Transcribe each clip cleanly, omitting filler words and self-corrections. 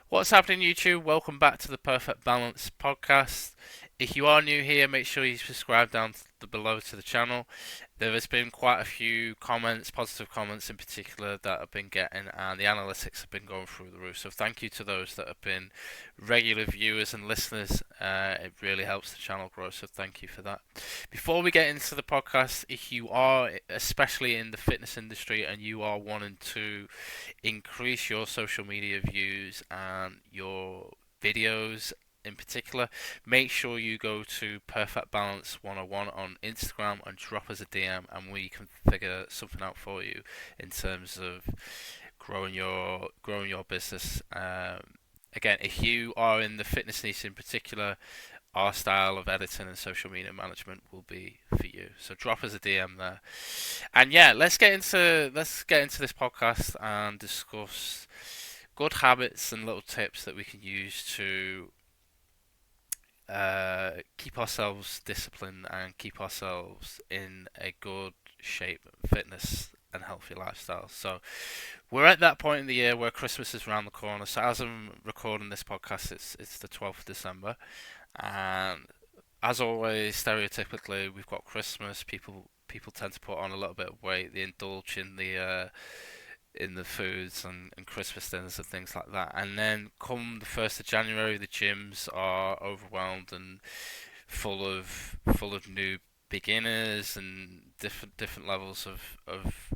What's happening, YouTube? Welcome back to the Perfect Balance podcast. If you are new here, make sure you subscribe down below to the channel. There has been quite a few comments, positive comments in particular, that I've been getting, and the analytics have been going through the roof. So thank you to those that have been regular viewers and listeners. It really helps the channel grow. So thank you for that. Before we get into the podcast, if you are, especially in the fitness industry, and you are wanting to increase your social media views and your videos in particular, make sure you go to Perfect Balance 101 on Instagram and drop us a DM, and we can figure something out for you in terms of growing your business. Again, if you are in the fitness niche in particular, our style of editing and social media management will be for you. So drop us a DM there. And yeah, let's get into this podcast and discuss good habits and little tips that we can use to keep ourselves disciplined and keep ourselves in a good shape, fitness, and healthy lifestyle. So we're at that point in the year where Christmas is around the corner. So as I'm recording this podcast, it's the 12th of December, and as always, stereotypically, we've got Christmas. People tend to put on a little bit of weight. They indulge in the foods and Christmas dinners and things like that. And then come the 1st of January, the gyms are overwhelmed and full of new beginners and different levels of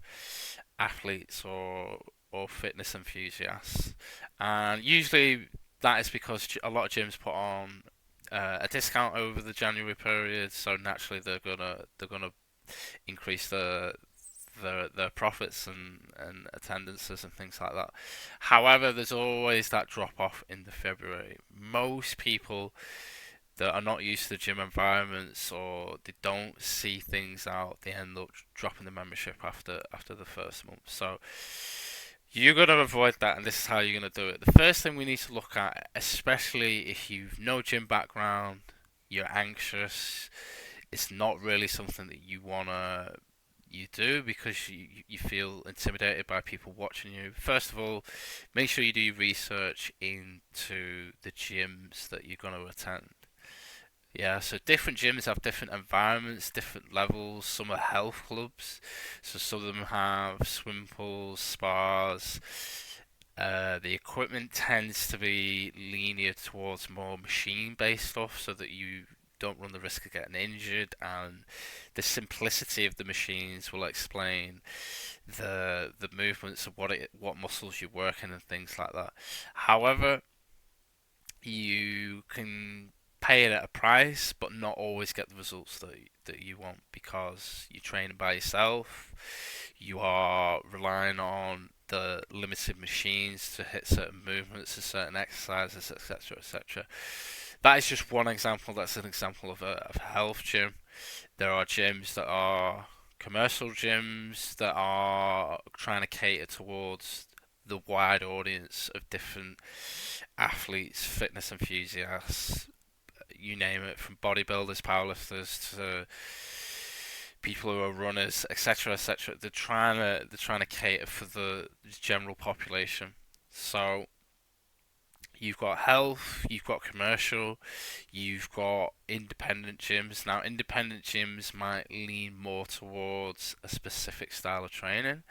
athletes or fitness enthusiasts. And usually that is because a lot of gyms put on a discount over the January period, so naturally they're gonna increase their profits and attendances and things like that. However, there's always that drop off in the February. Most people that are not used to the gym environments or they don't see things out, they end up dropping the membership after the first month. So you're gonna avoid that, and this is how you're gonna do it. The first thing we need to look at, especially if you've no gym background, you're anxious, it's not really something that you do because you feel intimidated by people watching you. First of all, make sure you do your research into the gyms that you're going to attend. Yeah, so different gyms have different environments, different levels. Some are health clubs, so some of them have swim pools, spas. The equipment tends to be linear towards more machine-based stuff, so that you don't run the risk of getting injured, and the simplicity of the machines will explain the movements of what muscles you're working and things like that. However, you can pay it at a price, but not always get the results that you want because you're training by yourself. You are relying on the limited machines to hit certain movements and certain exercises, etc., etc. That is just one example. That's an example of a health gym. There are gyms that are commercial gyms that are trying to cater towards the wide audience of different athletes, fitness enthusiasts, you name it, from bodybuilders, powerlifters to people who are runners, etc., etc. They're trying to cater for the general population. So you've got health, you've got commercial, you've got independent gyms. Now, independent gyms might lean more towards a specific style of training.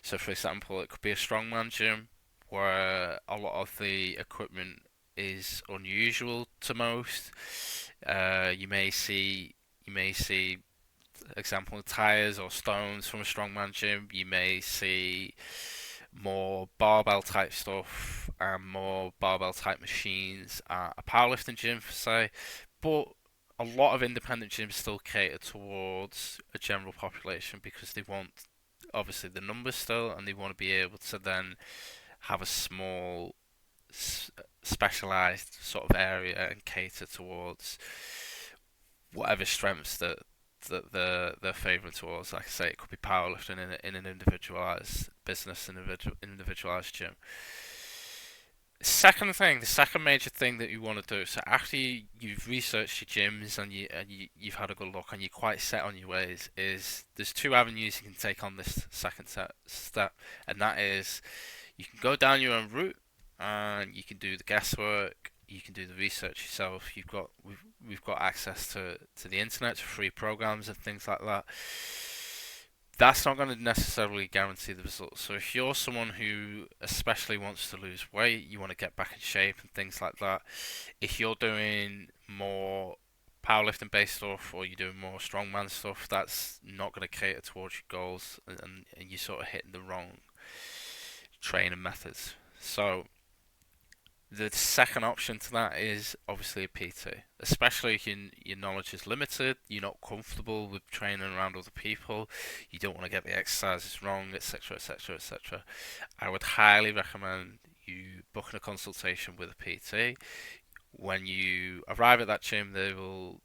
So, for example, it could be a strongman gym where a lot of the equipment is unusual to most. You may see example tires or stones from a strongman gym. You may see more barbell type stuff and more barbell type machines at a powerlifting gym, for say. But a lot of independent gyms still cater towards a general population because they want obviously the numbers still, and they want to be able to then have a small specialized sort of area and cater towards whatever strengths that they're favouring towards. Like I say, it could be powerlifting in an individualized business, individualized gym. The second major thing that you want to do, so after you've researched your gyms and you've had a good look and you're quite set on your ways, is there's two avenues you can take on this second step, and that is you can go down your own route, and you can do the guesswork. You can do the research yourself. We've got access to the internet, to free programs and things like that. That's not going to necessarily guarantee the results. So if you're someone who especially wants to lose weight, you want to get back in shape and things like that, if you're doing more powerlifting based stuff or you're doing more strongman stuff, that's not going to cater towards your goals, and you're sort of hitting the wrong training methods. So the second option to that is obviously a PT, especially if your knowledge is limited, you're not comfortable with training around other people, you don't want to get the exercises wrong, etc., etc., etc. I would highly recommend you booking a consultation with a PT. When you arrive at that gym, they will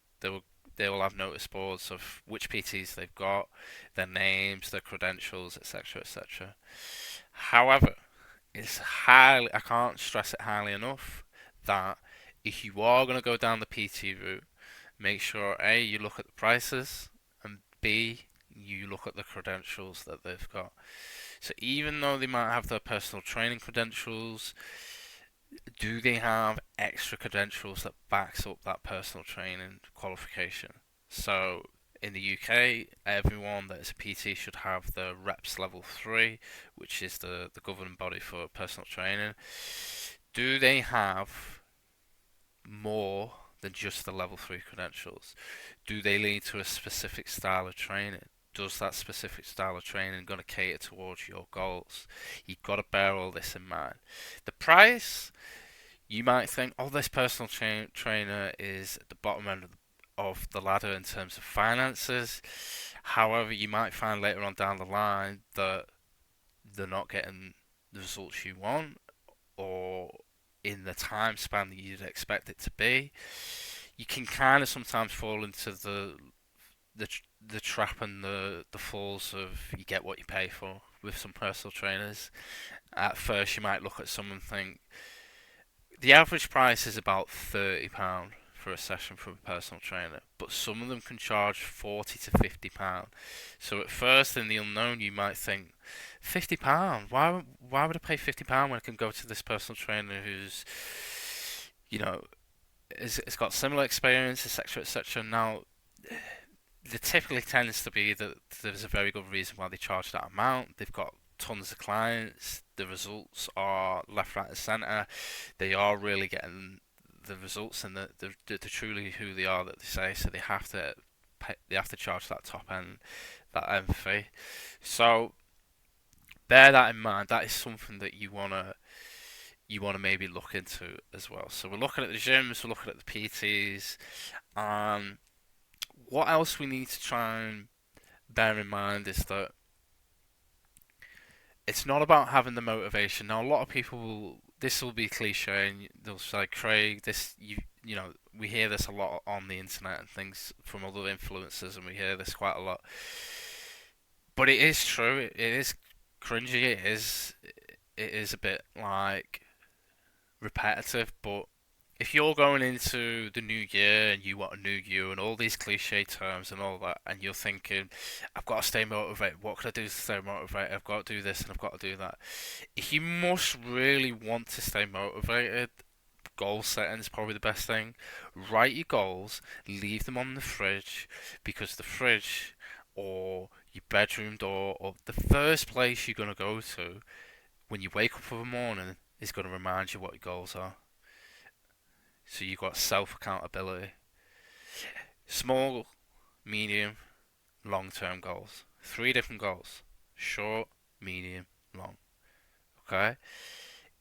have notice boards of which PTs they've got, their names, their credentials, etc., etc. However, I can't stress it highly enough that if you are going to go down the PT route, make sure A, you look at the prices, and B, you look at the credentials that they've got. So even though they might have their personal training credentials, do they have extra credentials that backs up that personal training qualification? So in the UK, everyone that is a PT should have the REPS level 3, which is the governing body for personal training. Do they have more than just the level 3 credentials? Do they lead to a specific style of training? Does that specific style of training going to cater towards your goals? You've got to bear all this in mind. The price, you might think, oh, this personal trainer is at the bottom end of the ladder in terms of finances. However, you might find later on down the line that they're not getting the results you want, or in the time span that you'd expect it to be. You can kind of sometimes fall into the the trap and the falls of you get what you pay for with some personal trainers. At first, you might look at some and think the average price is about £30 for a session from a personal trainer, but some of them can charge £40 to £50. So at first, in the unknown, you might think, £50? Why would I pay £50 when I can go to this personal trainer who's, you know, has got similar experience, etc., etc. Now, there typically tends to be that there's a very good reason why they charge that amount. They've got tons of clients. The results are left, right, and centre. They are really getting the results, and they're truly who they are that they say. So they have to they have to charge that top end, that end fee. So bear that in mind. That is something that you wanna maybe look into as well. So we're looking at the gyms, we're looking at the PTs, and what else we need to try and bear in mind is that it's not about having the motivation. Now, a lot of people will. This will be cliche, and they'll say, "Craig, this you know we hear this a lot on the internet and things from other influencers, and we hear this quite a lot." But it is true. It is cringy. It is a bit like repetitive, but if you're going into the new year and you want a new you and all these cliche terms and all that, and you're thinking, I've got to stay motivated, what can I do to stay motivated? I've got to do this and I've got to do that. If you must really want to stay motivated, goal setting is probably the best thing. Write your goals, leave them on the fridge, because the fridge or your bedroom door or the first place you're going to go to when you wake up for the morning is going to remind you what your goals are. So you've got self accountability. Small, medium, long term goals. Three different goals: short, medium, long. Okay?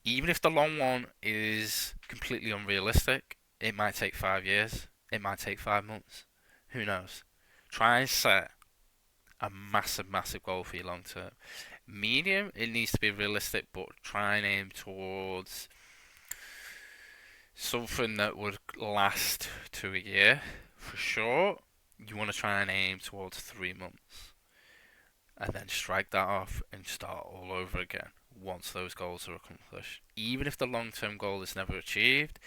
Even if the long one is completely unrealistic, it might take 5 years, it might take 5 months. Who knows? Try and set a massive, massive goal for your long term. Medium, it needs to be realistic, but try and aim towards something that would last to a year. For sure, you want to try and aim towards 3 months, and then strike that off and start all over again once those goals are accomplished. Even if the long-term goal is never achieved,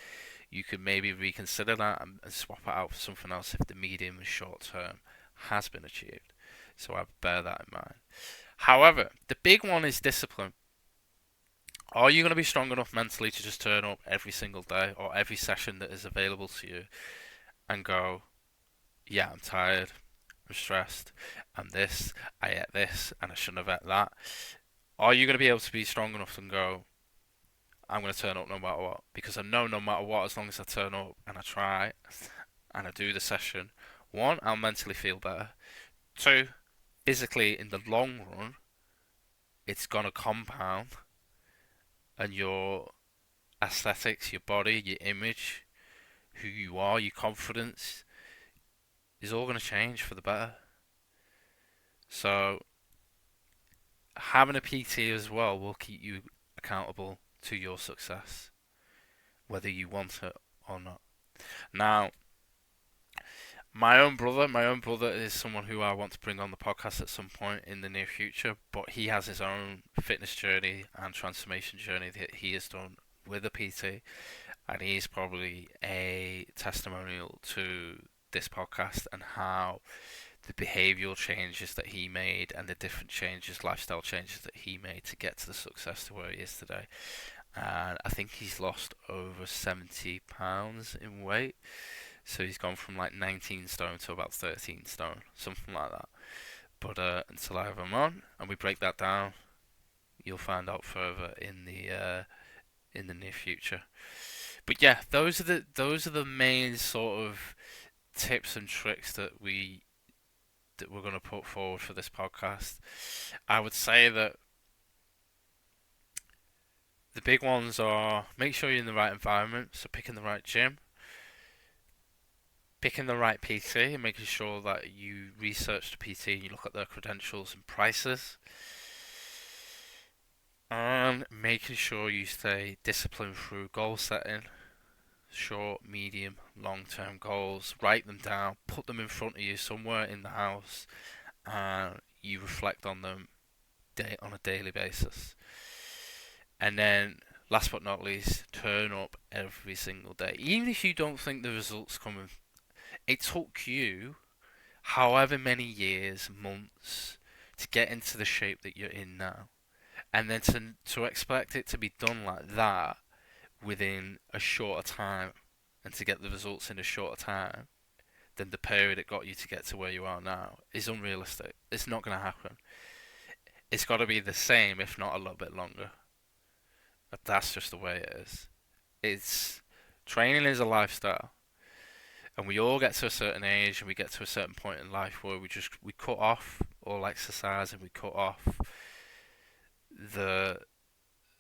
you could maybe reconsider that and swap it out for something else if the medium and short term has been achieved. So I bear that in mind. However, the big one is discipline. Are you going to be strong enough mentally to just turn up every single day or every session that is available to you and go, yeah, I'm tired, I'm stressed, I'm this, I ate this, and I shouldn't have ate that? Are you going to be able to be strong enough and go, I'm going to turn up no matter what? Because I know no matter what, as long as I turn up and I try and I do the session, one, I'll mentally feel better. Two, physically, in the long run, it's going to compound and your aesthetics, your body, your image, who you are, your confidence is all going to change for the better. So having a PT as well will keep you accountable to your success, whether you want it or not. Now, my own brother is someone who I want to bring on the podcast at some point in the near future, but he has his own fitness journey and transformation journey that he has done with a PT, and he's probably a testimonial to this podcast and how the behavioral changes that he made and the different changes, lifestyle changes that he made to get to the success to where he is today. And I think he's lost over 70 pounds in weight. So he's gone from like 19 stone to about 13 stone, something like that. But until I have him on and we break that down, you'll find out further in the near future. But yeah, those are the main sort of tips and tricks that we're going to put forward for this podcast. I would say that the big ones are make sure you're in the right environment, so picking the right gym, picking the right PT, and making sure that you research the PT and you look at their credentials and prices, and making sure you stay disciplined through goal setting, short, medium, long term goals. Write them down, put them in front of you somewhere in the house, and you reflect on them on a daily basis. And then, last but not least, turn up every single day. Even if you don't think the results coming, it took you however many years, months to get into the shape that you're in now. And then to expect it to be done like that within a shorter time and to get the results in a shorter time than the period it got you to get to where you are now is unrealistic. It's not going to happen. It's got to be the same, if not a little bit longer. But that's just the way it is. It's training is a lifestyle, and we all get to a certain age and we get to a certain point in life where we cut off all exercise and we cut off the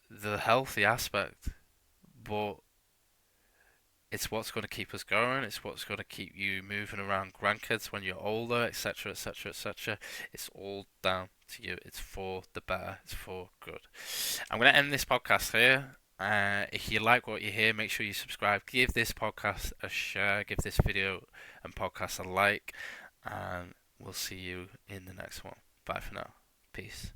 the healthy aspect. But it's what's going to keep us going. It's what's going to keep you moving around grandkids when you're older, etc., etc., etc. It's all down to you. It's for the better. It's for good. I'm going to end this podcast here. If you like what you hear, make sure you subscribe. Give this podcast a share. Give this video and podcast a like. And we'll see you in the next one. Bye for now. Peace.